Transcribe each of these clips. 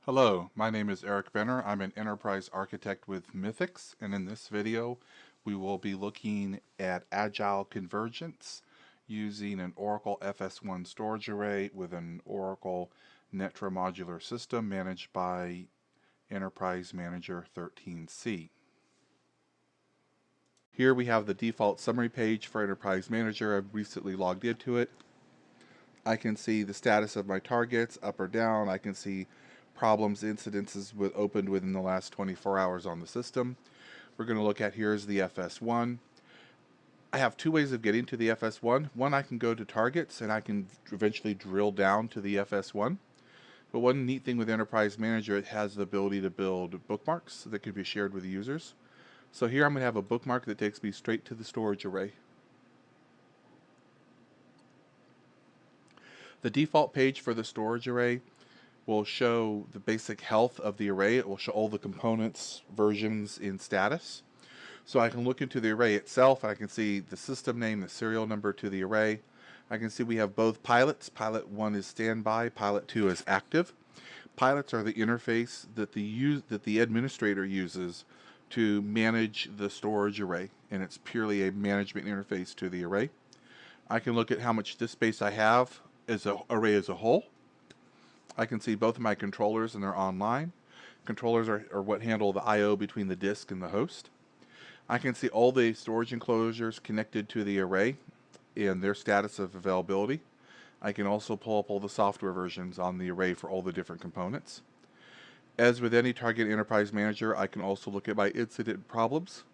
Hello, my name is Eric Benner. I'm an enterprise architect with Mythics, and in this video we will be looking at agile convergence using an Oracle fs1 storage array with an Oracle Netra modular system managed by Enterprise Manager 13C. Here we have the default summary page for Enterprise Manager. I've recently logged into it. I can see the status of my targets up or down. I can see problems, incidences opened within the last 24 hours on the system. We're going to look at here's the fs1. I have two ways of getting to the fs1. One, I can go to targets and I can eventually drill down to the fs1. But one neat thing with Enterprise Manager, it has the ability to build bookmarks that can be shared with users. So here I'm going to have a bookmark that takes me straight to the storage array. The default page for the storage array will show the basic health of the array. It will show all the components, versions in status. So I can look into the array itself. I can see the system name, the serial number to the array. I can see we have both pilots. Pilot 1 is standby, Pilot 2 is active. Pilots are the interface that the administrator uses to manage the storage array, and it's purely a management interface to the array. I can look at how much disk space I have as an array as a whole. I can see both of my controllers and they're online. Controllers are what handle the I/O between the disk and the host. I can see all the storage enclosures connected to the array and their status of availability. I can also pull up all the software versions on the array for all the different components. As with any target Enterprise Manager, I can also look at my incident problems.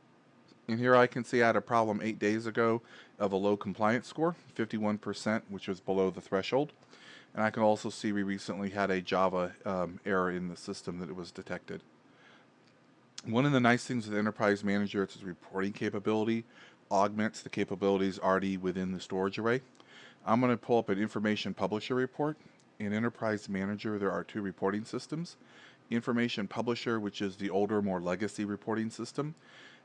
And here I can see I had a problem 8 days ago of a low compliance score, 51%, which was below the threshold. And I can also see we recently had a Java error in the system that it was detected. One of the nice things with Enterprise Manager, it's its reporting capability, augments the capabilities already within the storage array. I'm going to pull up an Information Publisher report. In Enterprise Manager, there are two reporting systems. Information Publisher, which is the older, more legacy reporting system,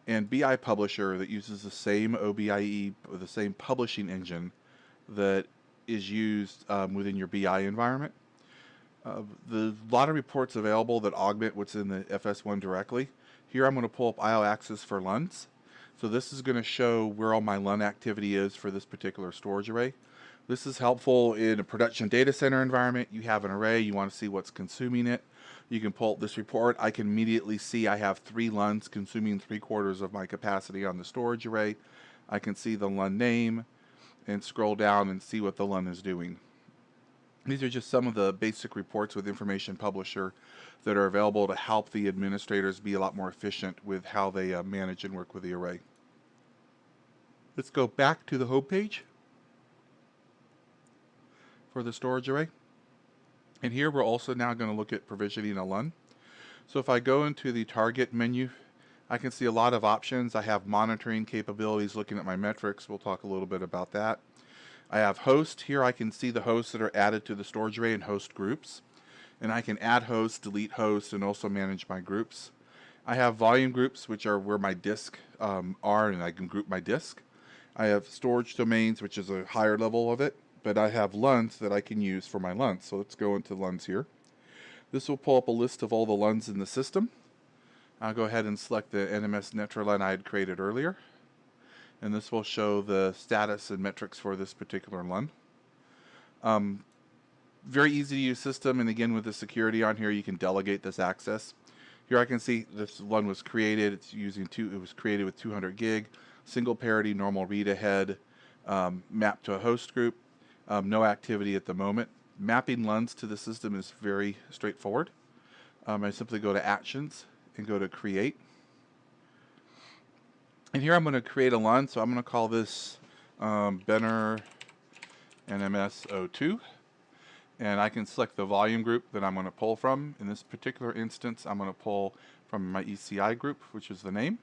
and BI Publisher that uses the same OBIE, or the same publishing engine that is used within your BI environment. There's a lot of reports available that augment what's in the FS1 directly. Here I'm going to pull up IO Access for LUNs. So this is going to show where all my LUN activity is for this particular storage array. This is helpful in a production data center environment. You have an array, you want to see what's consuming it. You can pull up this report. I can immediately see I have 3 LUNs consuming 3/4 of my capacity on the storage array. I can see the LUN name and scroll down and see what the LUN is doing. These are just some of the basic reports with Information Publisher that are available to help the administrators be a lot more efficient with how they manage and work with the array. Let's go back to the home page for the storage array. And here we're also now going to look at provisioning a LUN. So if I go into the target menu, I can see a lot of options. I have monitoring capabilities, looking at my metrics. We'll talk a little bit about that. I have host. Here I can see the hosts that are added to the storage array in host groups. And I can add hosts, delete hosts, and also manage my groups. I have volume groups, which are where my disk are, and I can group my disk. I have storage domains, which is a higher level of it, but I have LUNs that I can use for my LUNs. So let's go into LUNs here. This will pull up a list of all the LUNs in the system. I'll go ahead and select the NMS Netra LUN I had created earlier. And this will show the status and metrics for this particular LUN. Very easy to use system, and again with the security on here, you can delegate this access. Here I can see this LUN was created. It was created with 200 gig, single parity, normal read ahead, mapped to a host group. No activity at the moment. Mapping LUNs to the system is very straightforward. I simply go to Actions and go to Create. And here I'm going to create a LUN, so I'm going to call this Benner NMS02. And I can select the volume group that I'm going to pull from. In this particular instance, I'm going to pull from my ECI group, which is the name.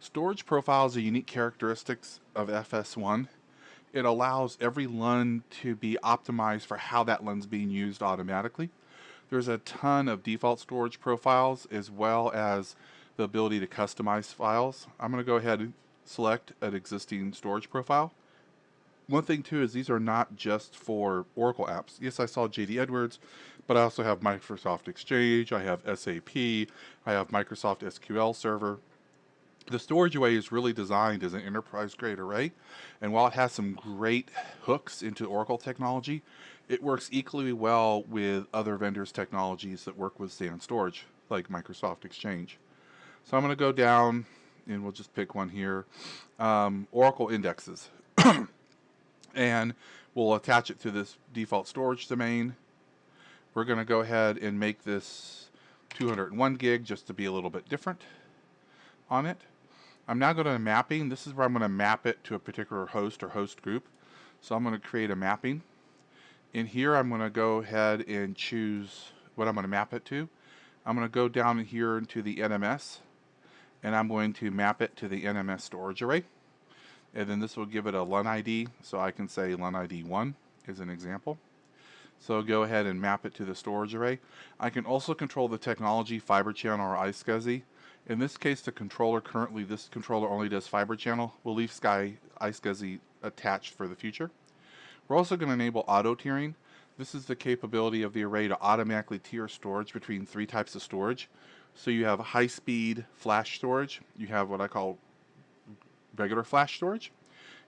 Storage profiles are unique characteristics of FS1. It allows every LUN to be optimized for how that LUN's being used automatically. There's a ton of default storage profiles as well as the ability to customize files. I'm going to go ahead and select an existing storage profile. One thing too is these are not just for Oracle apps. Yes, I saw JD Edwards, but I also have Microsoft Exchange, I have SAP, I have Microsoft SQL Server. The storage array is really designed as an enterprise grade array, and while it has some great hooks into Oracle technology, it works equally well with other vendors' technologies that work with SAN storage, like Microsoft Exchange. So I'm going to go down, and we'll just pick one here, Oracle indexes, and we'll attach it to this default storage domain. We're going to go ahead and make this 201 gig just to be a little bit different on it. I'm now going to mapping. This is where I'm going to map it to a particular host or host group. So I'm going to create a mapping. In here, I'm going to go ahead and choose what I'm going to map it to. I'm going to go down here into the NMS, and I'm going to map it to the NMS storage array. And then this will give it a LUN ID, so I can say LUN ID 1 as an example. So go ahead and map it to the storage array. I can also control the technology, fiber channel or iSCSI. In this case, the controller currently, this controller only does fiber channel. We'll leave iSCSI attached for the future. We're also going to enable auto tiering. This is the capability of the array to automatically tier storage between 3 types of storage. So you have high-speed flash storage. You have what I call regular flash storage.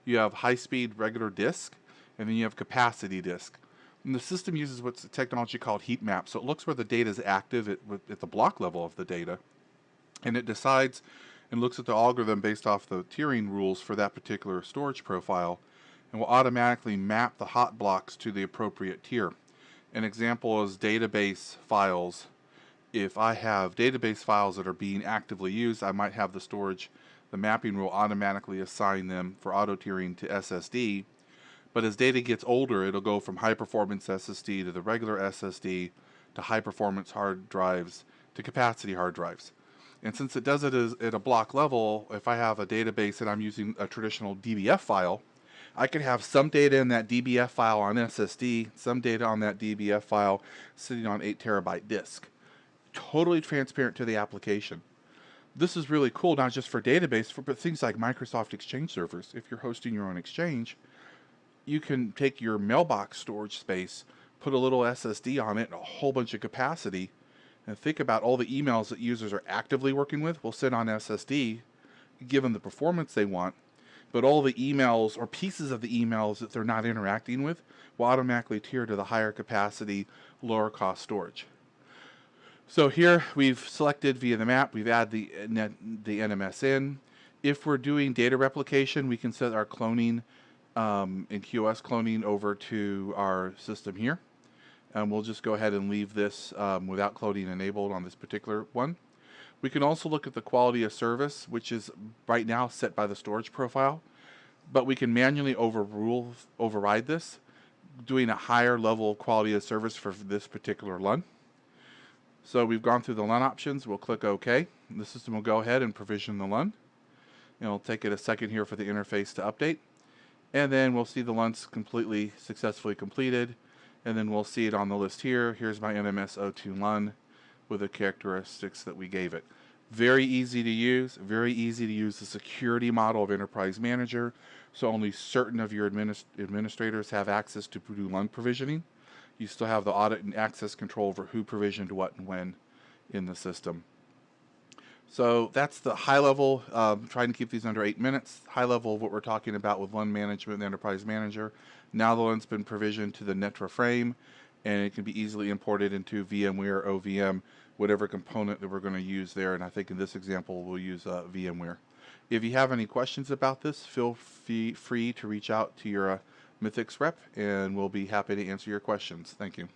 You have high-speed regular disk, and then you have capacity disk. And the system uses what's a technology called heat map. So it looks where the data is active at the block level of the data, and it decides and looks at the algorithm based off the tiering rules for that particular storage profile, and will automatically map the hot blocks to the appropriate tier. An example is database files. If I have database files that are being actively used, I might have the mapping rule automatically assign them for auto tiering to SSD. But as data gets older, it'll go from high performance SSD to the regular SSD to high performance hard drives to capacity hard drives. And since it does it at a block level, if I have a database and I'm using a traditional DBF file, I could have some data in that DBF file on SSD, some data on that DBF file sitting on 8 terabyte disk. Totally transparent to the application. This is really cool, not just for database, but things like Microsoft Exchange servers. If you're hosting your own Exchange, you can take your mailbox storage space, put a little SSD on it, and a whole bunch of capacity, and think about all the emails that users are actively working with will sit on SSD, given the performance they want, but all the emails or pieces of the emails that they're not interacting with will automatically tier to the higher capacity, lower cost storage. So here we've selected via the map, we've added the NMS in. If we're doing data replication, we can set our cloning in QoS cloning over to our system here. And we'll just go ahead and leave this without cloning enabled on this particular one. We can also look at the quality of service, which is right now set by the storage profile, but we can manually override this, doing a higher level of quality of service for this particular LUN. So we've gone through the LUN options. We'll click OK. The system will go ahead and provision the LUN. It'll take it a second here for the interface to update. And then we'll see the LUNs completely successfully completed. And then we'll see it on the list here. Here's my NMS02 LUN with the characteristics that we gave it. Very easy to use. Very easy to use the security model of Enterprise Manager. So only certain of your administrators have access to do LUN provisioning. You still have the audit and access control over who provisioned what and when in the system. So that's the high level, trying to keep these under 8 minutes, high level of what we're talking about with LUN management and Enterprise Manager. Now the LUN's been provisioned to the Netra frame, and it can be easily imported into VMware, OVM, whatever component that we're going to use there. And I think in this example, we'll use VMware. If you have any questions about this, feel free to reach out to your Mythics rep, and we'll be happy to answer your questions. Thank you.